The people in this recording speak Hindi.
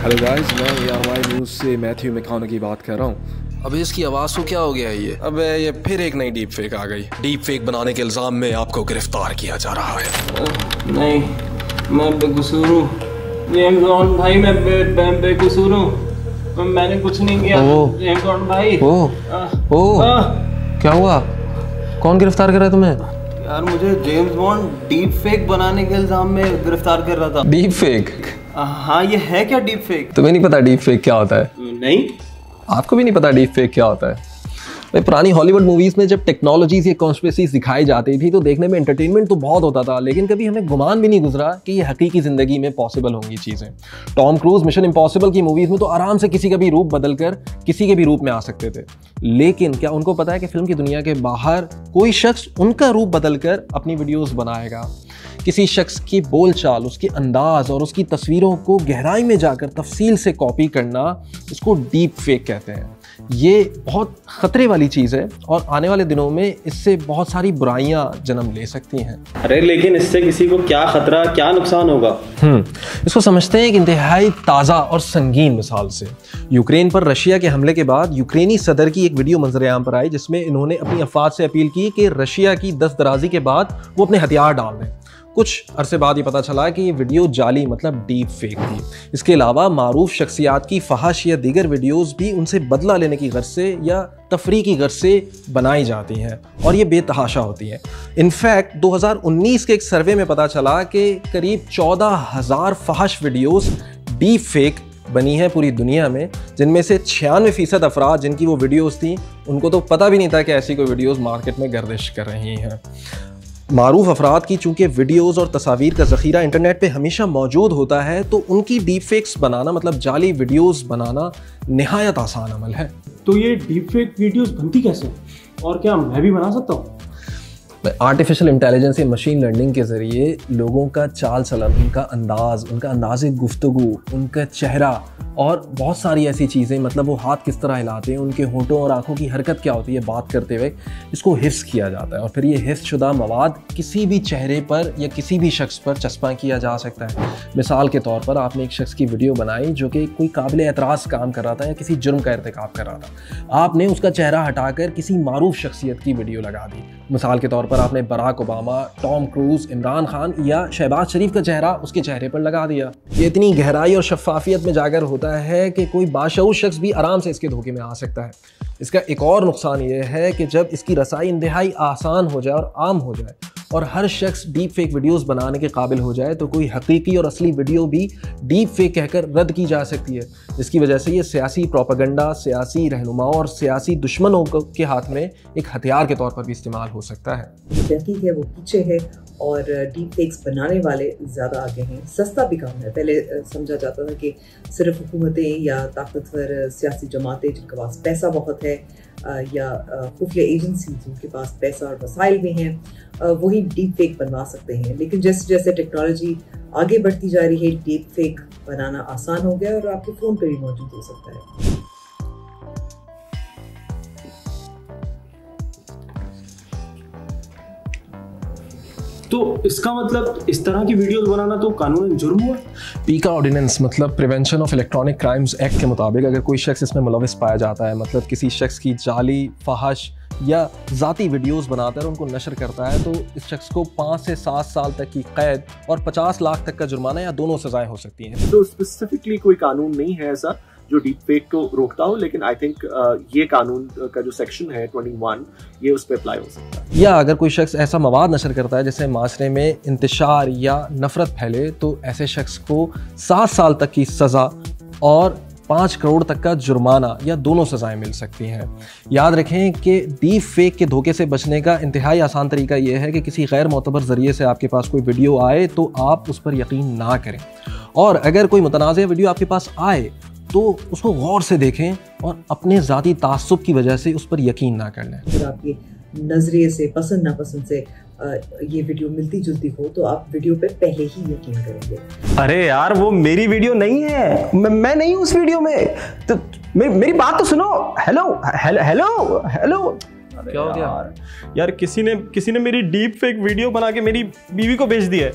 हेलो गाइस, मैं ERY न्यूज़ से मैथ्यू मैकॉनगी बात कर रहा हूँ। अबे इसकी आवाज़ को क्या हो गया है ये? अबे ये फिर एक नई डीप फेक आ गई। डीप फेक बनाने के इल्ज़ाम में आपको गिरफ्तार किया जा रहा है। नहीं, मैं बेकसूर हूँ जेम्स बॉन्ड भाई, मैं बेकसूर हूँ, मैंने कुछ नहीं किया। जेम्स बॉन्ड भाई। क्या हुआ? कौन गिरफ्तार कर रहा है तुम्हें? यार मुझे जेम्स बॉन्ड डीप फेक बनाने के इल्ज़ाम में गिरफ्तार कर रहा था। Deep fake? हाँ, ये है क्या डीप फेक? तुम्हें नहीं पता डीप फेक क्या होता है? नहीं। आपको भी नहीं पता डीप फेक क्या होता है? भाई पुरानी हॉलीवुड मूवीज में जब टेक्नोलॉजीज या कॉन्स्पिरेसीज दिखाई जाती थी तो देखने में एंटरटेनमेंट तो बहुत होता था, लेकिन कभी हमें गुमान भी नहीं गुजरा कि ये हकीकी जिंदगी में पॉसिबल होंगी चीजें। टॉम क्रूज मिशन इम्पॉसिबल की मूवीज में तो आराम से किसी का भी रूप बदलकर किसी के भी रूप में आ सकते थे, लेकिन क्या उनको पता है कि फिल्म की दुनिया के बाहर कोई शख्स उनका रूप बदलकर अपनी वीडियोस बनाएगा? किसी शख्स की बोलचाल, उसके अंदाज और उसकी तस्वीरों को गहराई में जाकर तफसील से कॉपी करना, इसको डीप फेक कहते हैं। ये बहुत ख़तरे वाली चीज़ है और आने वाले दिनों में इससे बहुत सारी बुराइयां जन्म ले सकती हैं। अरे लेकिन इससे किसी को क्या खतरा, क्या नुकसान होगा? इसको समझते हैं एक इंतहाई ताज़ा और संगीन मिसाल से। यूक्रेन पर रशिया के हमले के बाद यूक्रेनी सदर की एक वीडियो मंजर-ए-आम पर आई, जिसमें इन्होंने अपनी अफवाज से अपील की कि रशिया की दस्तदराजी के बाद वो अपने हथियार डाल दें। कुछ अरसे बाद ये पता चला कि ये वीडियो जाली मतलब डीप फेक थी। इसके अलावा मारूफ शख्सियात की फहश या दीगर वीडियोस भी उनसे बदला लेने की गर्ज से या तफरी की गर्ज से बनाई जाती हैं और ये बेतहाशा होती हैं। इनफैक्ट 2019 के एक सर्वे में पता चला कि करीब 14,000 फहश वीडियोस डीप फेक बनी है पूरी दुनिया में, जिनमें से 96% अफराद जिनकी वो वीडियोस थी उनको तो पता भी नहीं था कि ऐसी कोई वीडियोस मार्केट में गर्दिश कर रही हैं। मारूफ अफराद की चूँकि वीडियोज़ और तस्वीर का ज़ख़ीरा इंटरनेट पे हमेशा मौजूद होता है, तो उनकी डीप फेक्स बनाना मतलब जाली वीडियोज़ बनाना निहायत आसान अमल है। तो ये डीप फेक वीडियोज़ बनती कैसे, और क्या मैं भी बना सकता हूँ? आर्टिफिशियल इंटेलिजेंस या मशीन लर्निंग के ज़रिए लोगों का चाल चलन, उनका अंदाज़ गुफ्तगू, उनका चेहरा और बहुत सारी ऐसी चीज़ें, मतलब वो हाथ किस तरह हिलाते हैं, उनके होंठों और आंखों की हरकत क्या होती है बात करते हुए, इसको हिफ्ज़ किया जाता है और फिर ये हिफ्ज़ शुदा मवाद किसी भी चेहरे पर या किसी भी शख्स पर चस्पा किया जा सकता है। मिसाल के तौर पर आपने एक शख्स की वीडियो बनाई जो कि कोई काबिल एतराज़ काम कर रहा था या किसी जुर्म का इर्तिकाब कर रहा था। आपने उसका चेहरा हटाकर किसी मारूफ शख्सियत की वीडियो लगा दी। मिसाल के तौर पर आपने Barack Obama, Tom Cruise, Imran Khan या शहबाज शरीफ का चेहरा उसके चेहरे पर लगा दिया। ये इतनी गहराई और शफाफियत में जाकर होता है कि कोई बाशऊर शख्स भी आराम से इसके धोखे में आ सकता है। इसका एक और नुकसान ये है कि जब इसकी रसाई इंतहाई आसान हो जाए और आम हो जाए और हर शख्स डीप फेक वीडियोस बनाने के काबिल हो जाए, तो कोई हकीकी और असली वीडियो भी डीप फेक कहकर रद्द की जा सकती है, जिसकी वजह से ये सियासी प्रोपेगेंडा, सियासी रहनुमाओं और सियासी दुश्मनों के हाथ में एक हथियार के तौर पर भी इस्तेमाल हो सकता है। तहकीक है वो पीछे है और डीप फेक्स बनाने वाले ज़्यादा आगे हैं। सस्ता भी काम है। पहले समझा जाता था कि सिर्फ हुकूमतें या ताकतवर सियासी जमातें जिनके पास पैसा बहुत है या खुफिया एजेंसी जिनके पास पैसा और वसाइल भी हैं, वही डीप फेक बनवा सकते हैं। लेकिन जैसे जैसे टेक्नोलॉजी आगे बढ़ती जा रही है, डीप फेक बनाना आसान हो गया और आपके फ़ोन पे भी मौजूद हो सकता है। तो इसका मतलब इस तरह की वीडियोस बनाना तो कानूनन जुर्म हुआ? पीका ऑर्डिनेंस मतलब prevention of electronic crimes act के मुताबिक अगर कोई शख्स इसमें मुलविस पाया जाता है, मतलब किसी शख्स की जाली, फहश या ज़ाती वीडियोस बनाता है और उनको नशर करता है, तो इस शख्स को 5 से 7 साल तक की कैद और 50 लाख तक का जुर्माना या दोनों सजाएं हो सकती हैं। तो स्पेसिफिकली कोई कानून नहीं है ऐसा जो डीप फेक को रोकता हो, लेकिन आई थिंक ये कानून का जो सेक्शन है 21 ये उस पर अप्लाई हो सकता है। या अगर कोई शख्स ऐसा मवाद नशर करता है जिससे माशरे में इंतशार या नफरत फैले, तो ऐसे शख्स को 7 साल तक की सज़ा और 5 करोड़ तक का जुर्माना या दोनों सज़ाएं मिल सकती हैं। याद रखें कि डीप फेक के धोखे से बचने का इंतहाई आसान तरीका यह है कि किसी गैर मोतबर ज़रिए से आपके पास कोई वीडियो आए तो आप उस पर यकीन ना करें, और अगर कोई मुतनाज़ वीडियो आपके पास आए तो उसको गौर से देखें और अपने ज़ाती तासुब की वजह से उस पर यकीन ना कर लें। अगर आपके नज़रिए से पसंद नापसंद से ये वीडियो मिलती जुलती हो तो आप वीडियो पे पहले ही यकीन करेंगे। अरे यार वो मेरी वीडियो नहीं है, मैं नहीं हूँ उस वीडियो में। तो मेरी बात तो सुनो। Hello hello hello hello. क्या हो गया यार किसी ने मेरी डीप फेक वीडियो बना के मेरी बीवी को भेज दी है।